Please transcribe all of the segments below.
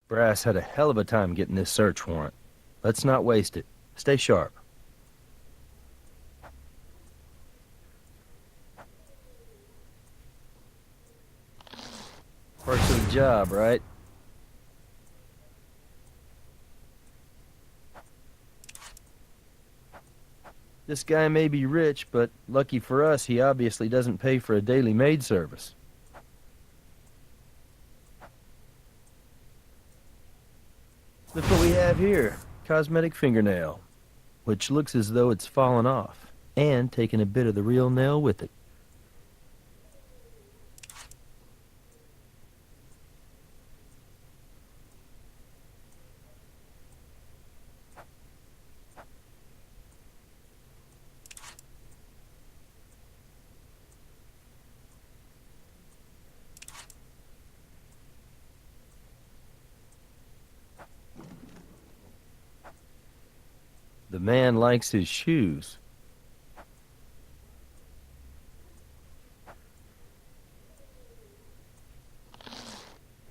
Brass had a hell of a time getting this search warrant. Let's not waste it. Stay sharp. Perks of the job, right? This guy may be rich, but lucky for us, he obviously doesn't pay for a daily maid service. Look what we have here. Cosmetic fingernail, which looks as though it's fallen off, and taken a bit of the real nail with it. The man likes his shoes.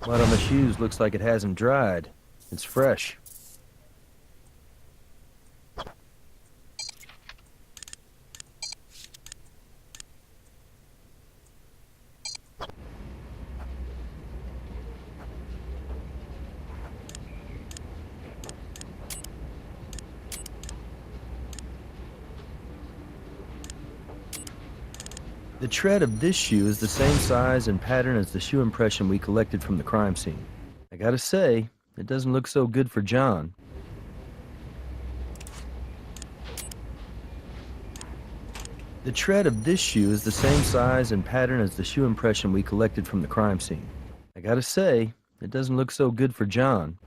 Mud on the shoes looks like it hasn't dried. It's fresh. The tread of this shoe is the same size and pattern as the shoe impression we collected from the crime scene. I gotta say, it doesn't look so good for John. The tread of this shoe is the same size and pattern as the shoe impression we collected from the crime scene. I gotta say, it doesn't look so good for John.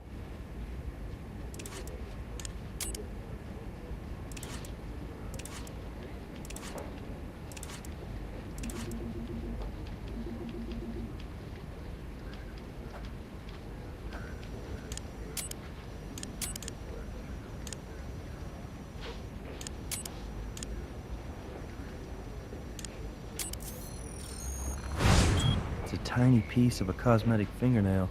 It's a tiny piece of a cosmetic fingernail.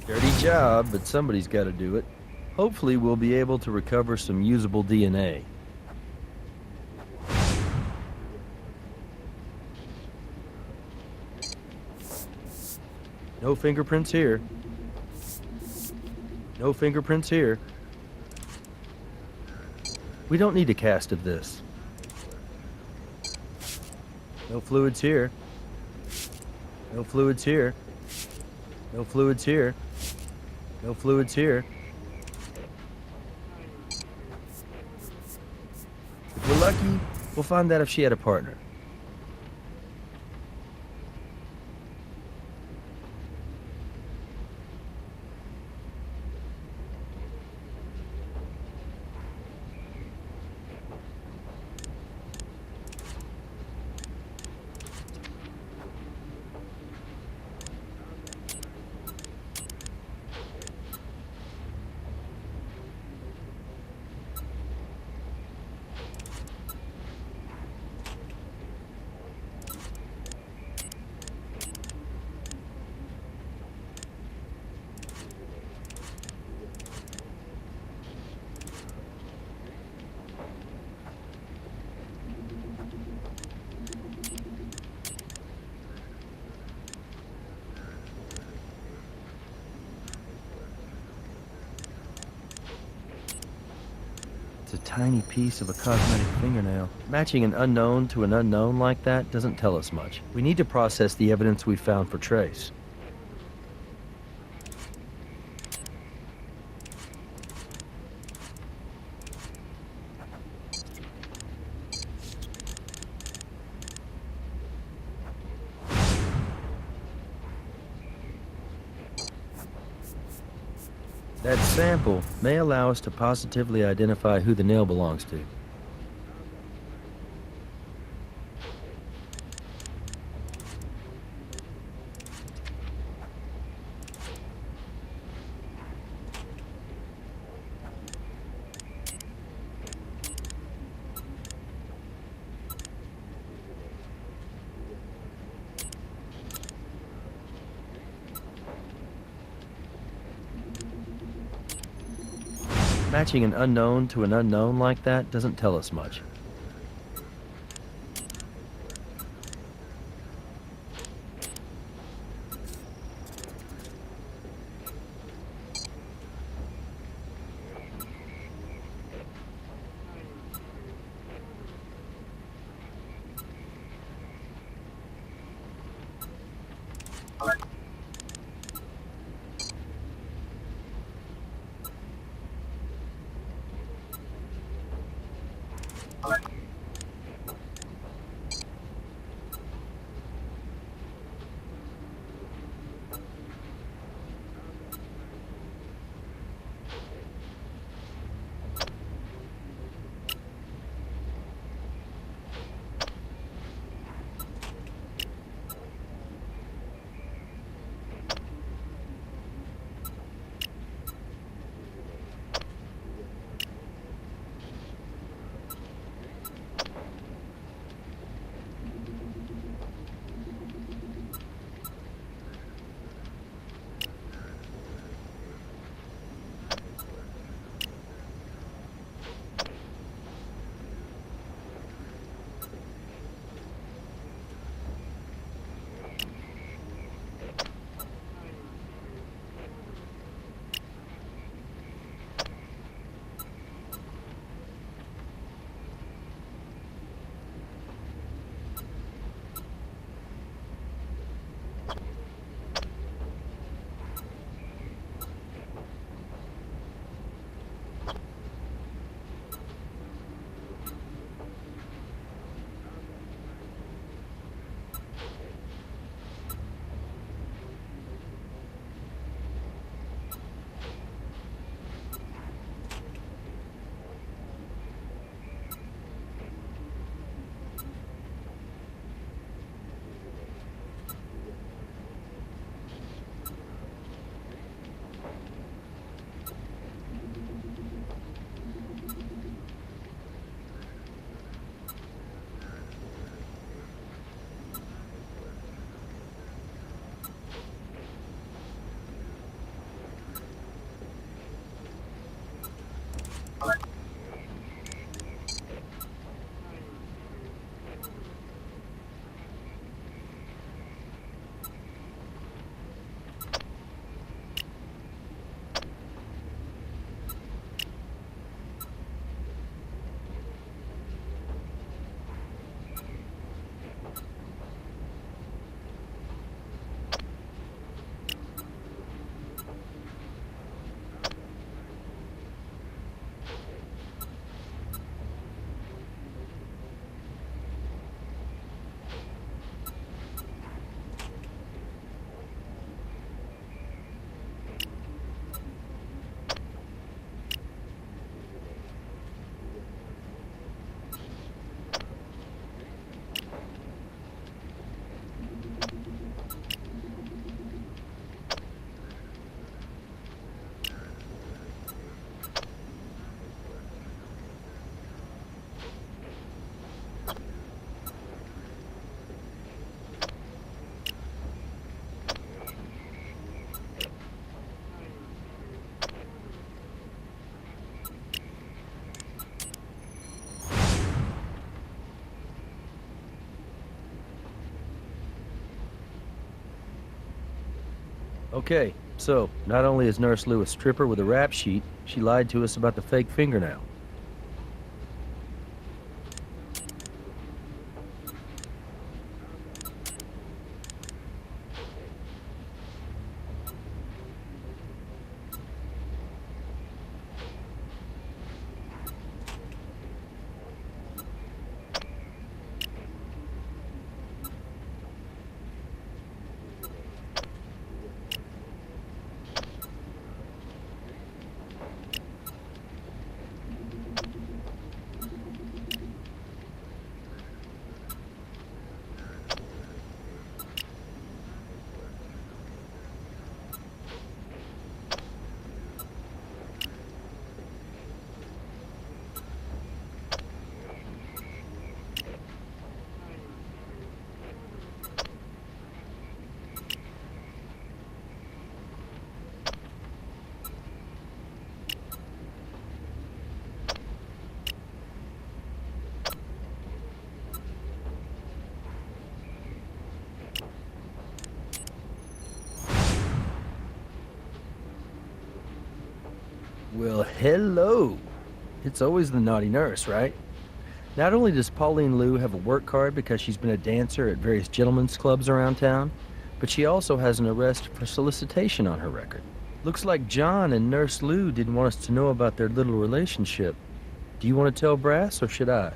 Dirty job, but somebody's got to do it. Hopefully we'll be able to recover some usable DNA. No fingerprints here. No fingerprints here. We don't need a cast of this. No fluids here. No fluids here. No fluids here. No fluids here. If we're lucky, we'll find out if she had a partner. It's a tiny piece of a cosmetic fingernail. Matching an unknown to an unknown like that doesn't tell us much. We need to process the evidence we found for trace. That sample may allow us to positively identify who the nail belongs to. Matching an unknown to an unknown like that doesn't tell us much. Okay, so not only is Nurse Lou a stripper with a rap sheet, she lied to us about the fake fingernail. Hello! It's always the naughty nurse, right? Not only does Pauline Lou have a work card because she's been a dancer at various gentlemen's clubs around town, but she also has an arrest for solicitation on her record. Looks like John and Nurse Lou didn't want us to know about their little relationship. Do you want to tell Brass, or should I?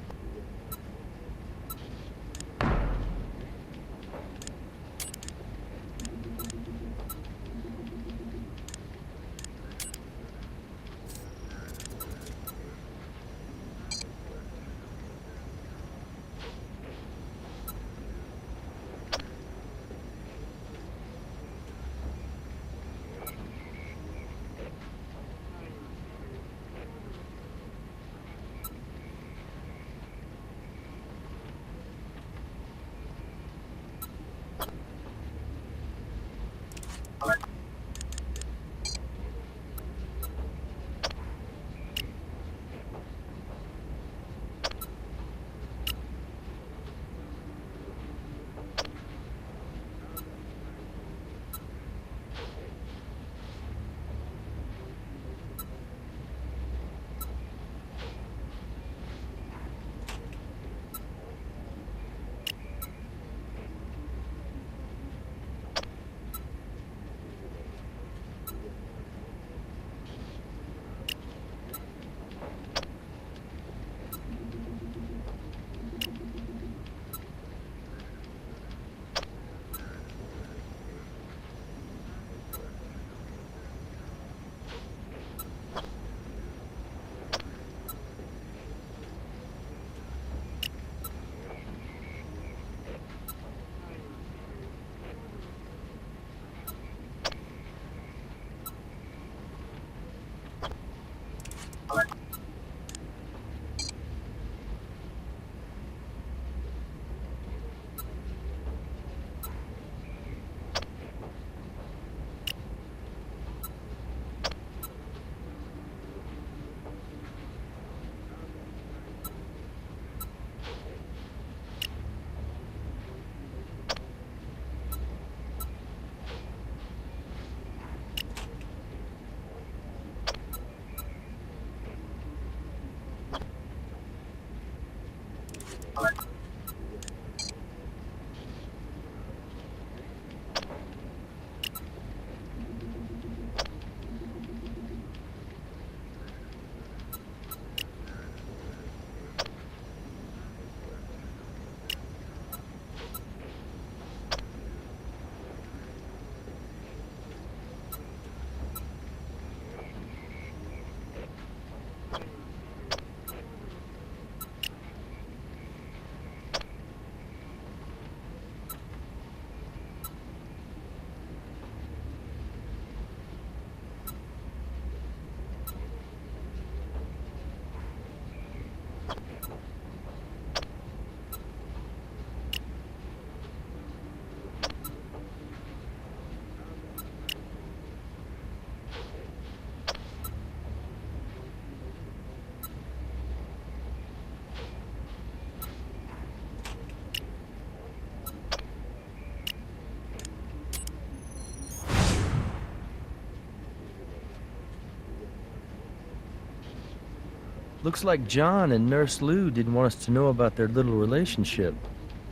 Looks like John and Nurse Lou didn't want us to know about their little relationship.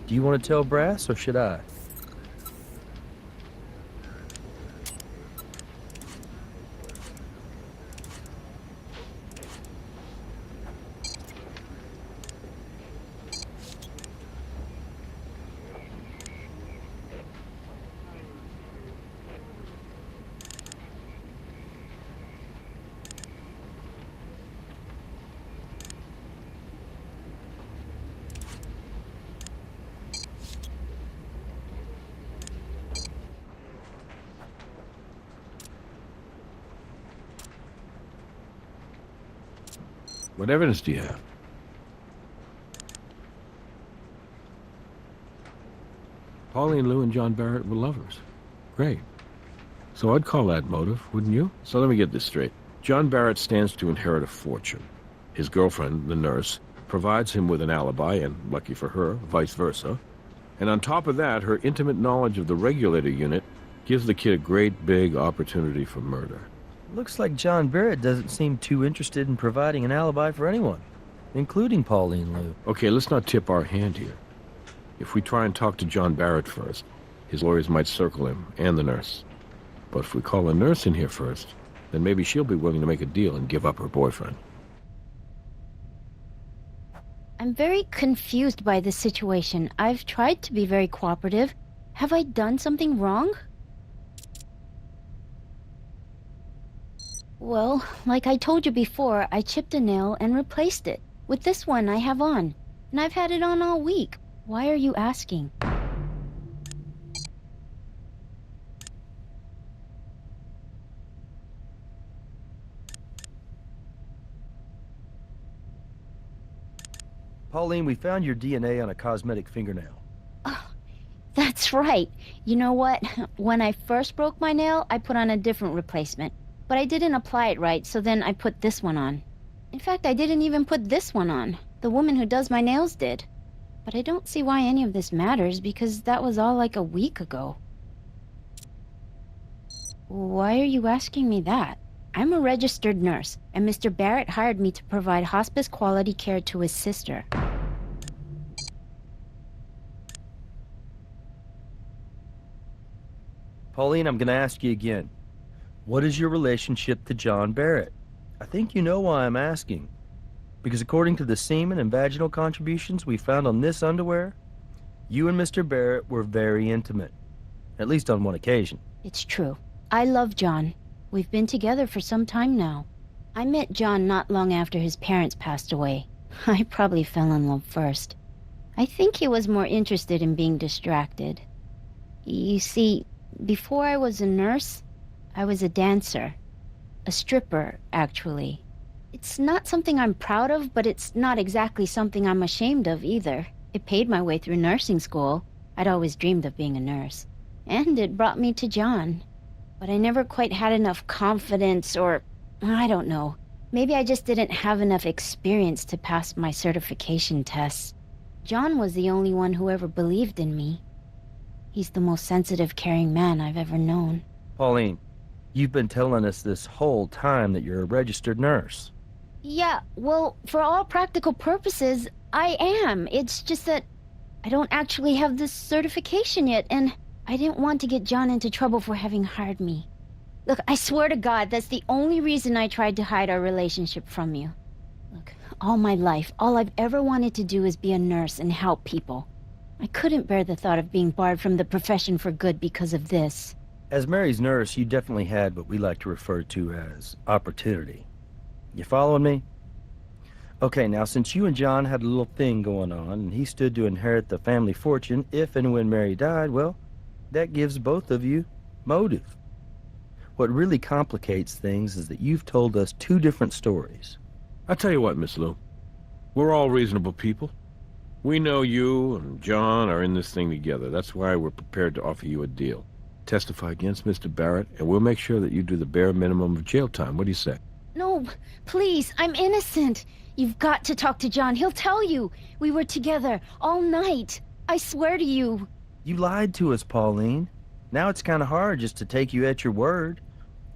Do you want to tell Brass, or should I? What evidence do you have? Pauline Lou and John Barrett were lovers. Great. So I'd call that motive, wouldn't you? So let me get this straight. John Barrett stands to inherit a fortune. His girlfriend, the nurse, provides him with an alibi, and lucky for her, vice versa. And on top of that, her intimate knowledge of the regulator unit gives the kid a great big opportunity for murder. Looks like John Barrett doesn't seem too interested in providing an alibi for anyone, including Pauline Lou. Okay, let's not tip our hand here. If we try and talk to John Barrett first, his lawyers might circle him and the nurse. But if we call the nurse in here first, then maybe she'll be willing to make a deal and give up her boyfriend. I'm very confused by this situation. I've tried to be very cooperative. Have I done something wrong? Well, like I told you before, I chipped a nail and replaced it with this one I have on. And I've had it on all week. Why are you asking? Pauline, we found your DNA on a cosmetic fingernail. Oh, that's right. You know what? When I first broke my nail, I put on a different replacement. But I didn't apply it right, so then I put this one on. In fact, I didn't even put this one on. The woman who does my nails did. But I don't see why any of this matters, because that was all like a week ago. Why are you asking me that? I'm a registered nurse, and Mr. Barrett hired me to provide hospice quality care to his sister. Pauline, I'm gonna ask you again. What is your relationship to John Barrett? I think you know why I'm asking. Because according to the semen and vaginal contributions we found on this underwear, you and Mr. Barrett were very intimate. At least on one occasion. It's true. I love John. We've been together for some time now. I met John not long after his parents passed away. I probably fell in love first. I think he was more interested in being distracted. You see, before I was a nurse, I was a dancer. A stripper, actually. It's not something I'm proud of, but it's not exactly something I'm ashamed of either. It paid my way through nursing school. I'd always dreamed of being a nurse. And it brought me to John. But I never quite had enough confidence, or I don't know. Maybe I just didn't have enough experience to pass my certification tests. John was the only one who ever believed in me. He's the most sensitive, caring man I've ever known. Pauline, you've been telling us this whole time that you're a registered nurse. Yeah, well, for all practical purposes, I am. It's just that I don't actually have this certification yet, and I didn't want to get John into trouble for having hired me. Look, I swear to God, that's the only reason I tried to hide our relationship from you. Look, all my life, all I've ever wanted to do is be a nurse and help people. I couldn't bear the thought of being barred from the profession for good because of this. As Mary's nurse, you definitely had what we like to refer to as opportunity. You following me? Okay, now since you and John had a little thing going on, and he stood to inherit the family fortune if and when Mary died, well, that gives both of you motive. What really complicates things is that you've told us two different stories. I'll tell you what, Miss Lou. We're all reasonable people. We know you and John are in this thing together. That's why we're prepared to offer you a deal. Testify against Mr. Barrett, and we'll make sure that you do the bare minimum of jail time. What do you say? No, please, I'm innocent. You've got to talk to John. He'll tell you. We were together all night. I swear to you. You lied to us, Pauline. Now it's kind of hard just to take you at your word.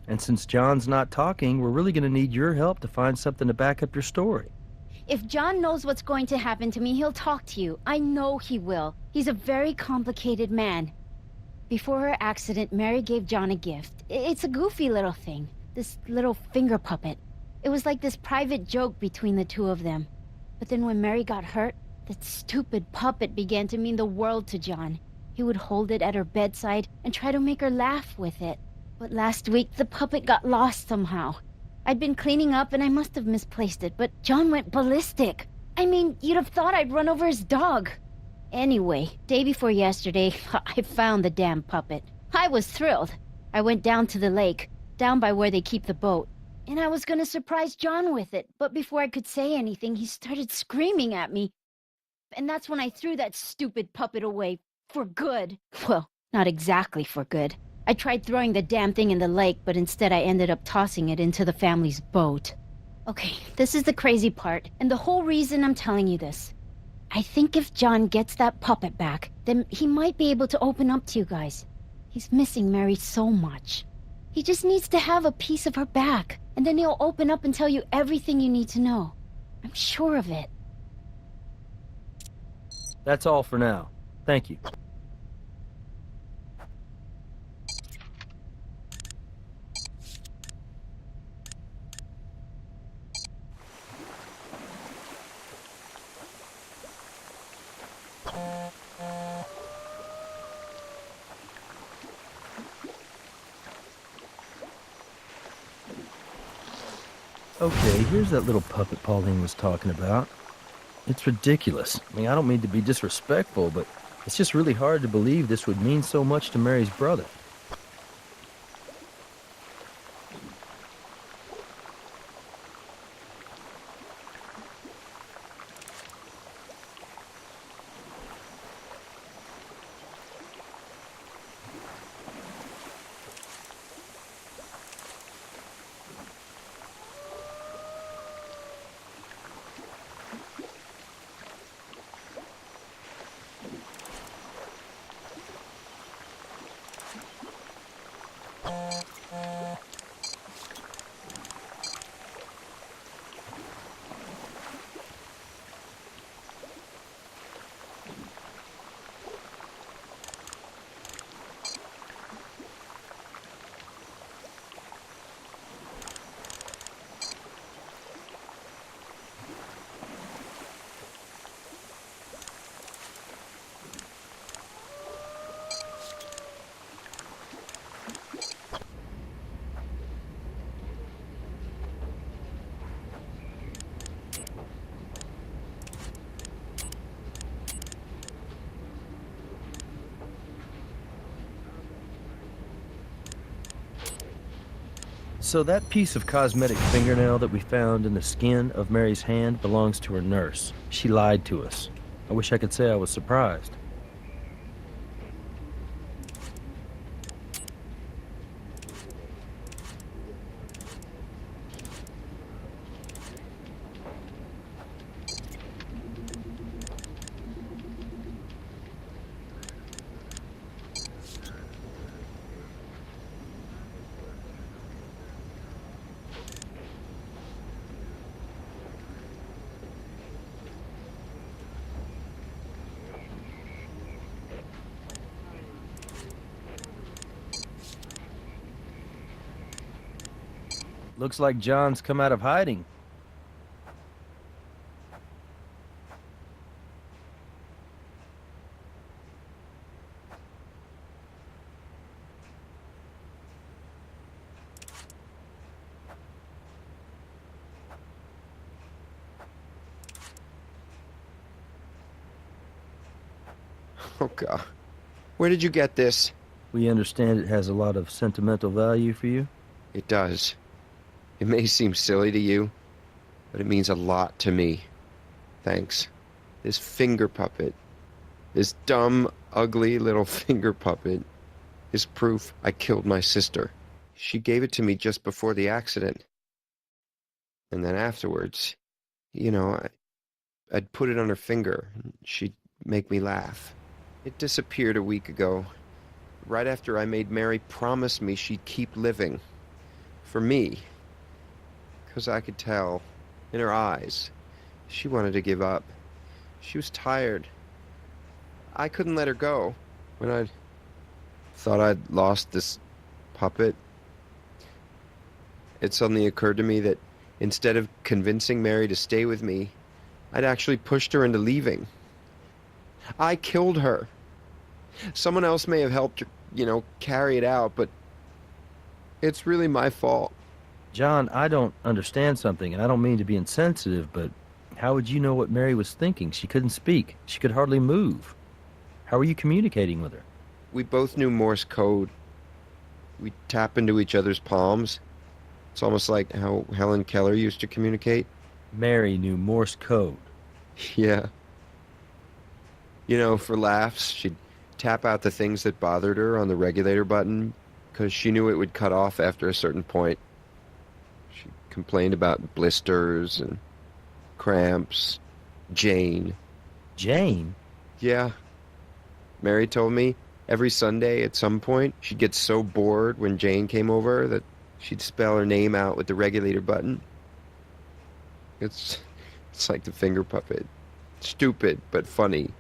And since John's not talking, we're really going to need your help to find something to back up your story. If John knows what's going to happen to me, he'll talk to you. I know he will. He's a very complicated man. Before her accident, Mary gave John a gift. It's a goofy little thing. This little finger puppet. It was like this private joke between the two of them. But then when Mary got hurt, that stupid puppet began to mean the world to John. He would hold it at her bedside and try to make her laugh with it. But last week, the puppet got lost somehow. I'd been cleaning up and I must have misplaced it, but John went ballistic. I mean, you'd have thought I'd run over his dog. Anyway, day before yesterday, I found the damn puppet. I was thrilled. I went down to the lake, down by where they keep the boat, and I was gonna surprise John with it, but before I could say anything, he started screaming at me. And that's when I threw that stupid puppet away. For good. Well, not exactly for good. I tried throwing the damn thing in the lake, but instead I ended up tossing it into the family's boat. Okay, this is the crazy part, and the whole reason I'm telling you this. I think if John gets that puppet back, then he might be able to open up to you guys. He's missing Mary so much. He just needs to have a piece of her back, and then he'll open up and tell you everything you need to know. I'm sure of it. That's all for now. Thank you. Okay, here's that little puppet Pauline was talking about. It's ridiculous. I mean, I don't mean to be disrespectful, but it's just really hard to believe this would mean so much to Mary's brother. So that piece of cosmetic fingernail that we found in the skin of Mary's hand belongs to her nurse. She lied to us. I wish I could say I was surprised. Looks like John's come out of hiding. Oh, God. Where did you get this? We understand it has a lot of sentimental value for you. It does. It may seem silly to you, but it means a lot to me. Thanks. This finger puppet, this dumb, ugly little finger puppet, is proof I killed my sister. She gave it to me just before the accident. And then afterwards, I'd put it on her finger, and she'd make me laugh. It disappeared a week ago, right after I made Mary promise me she'd keep living. For me. Because I could tell, in her eyes, she wanted to give up. She was tired. I couldn't let her go. When I thought I'd lost this puppet, it suddenly occurred to me that instead of convincing Mary to stay with me, I'd actually pushed her into leaving. I killed her. Someone else may have helped her, carry it out, but it's really my fault. John, I don't understand something, and I don't mean to be insensitive, but how would you know what Mary was thinking? She couldn't speak. She could hardly move. How were you communicating with her? We both knew Morse code. We tap into each other's palms. It's almost like how Helen Keller used to communicate. Mary knew Morse code. Yeah. For laughs, she'd tap out the things that bothered her on the regulator button, because she knew it would cut off after a certain point. She complained about blisters and cramps. Jane. Jane? Yeah. Mary told me Every Sunday at some point, she'd get so bored when Jane came over that she'd spell her name out with the regulator button. It's like the finger puppet. Stupid, but funny.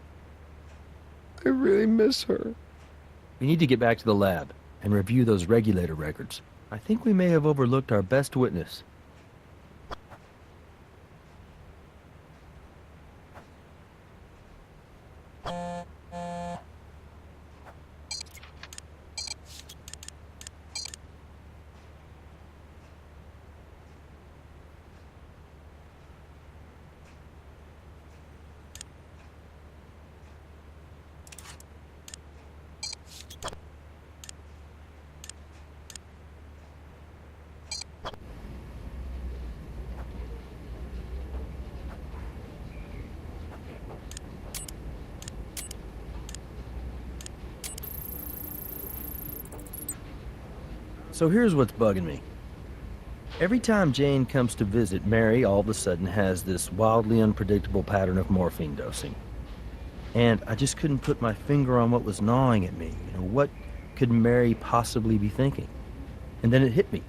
I really miss her. We need to get back to the lab and review those regulator records. I think we may have overlooked our best witness. So here's what's bugging me. Every time Jane comes to visit, Mary all of a sudden has this wildly unpredictable pattern of morphine dosing. And I just couldn't put my finger on what was gnawing at me. What could Mary possibly be thinking? And then it hit me.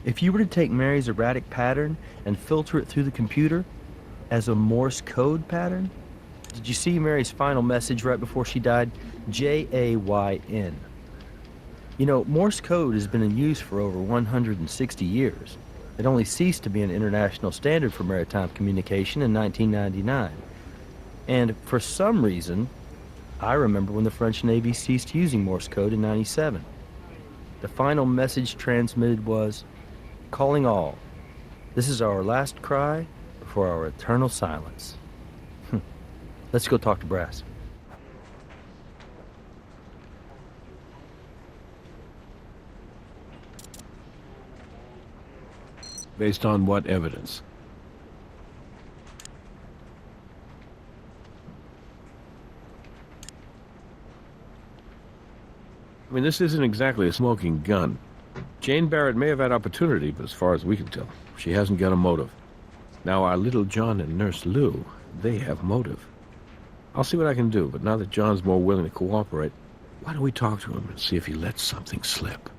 If you were to take Mary's erratic pattern and filter it through the computer as a Morse code pattern, did you see Mary's final message right before she died? J-A-Y-N. Morse code has been in use for over 160 years. It only ceased to be an international standard for maritime communication in 1999. And for some reason, I remember when the French Navy ceased using Morse code in 97. The final message transmitted was, "Calling all. This is our last cry before our eternal silence." Let's go talk to Brass. Based on what evidence? I mean, this isn't exactly a smoking gun. Jane Barrett may have had opportunity, but as far as we can tell, she hasn't got a motive. Now, our little John and Nurse Lou, they have motive. I'll see what I can do, but now that John's more willing to cooperate, why don't we talk to him and see if he lets something slip?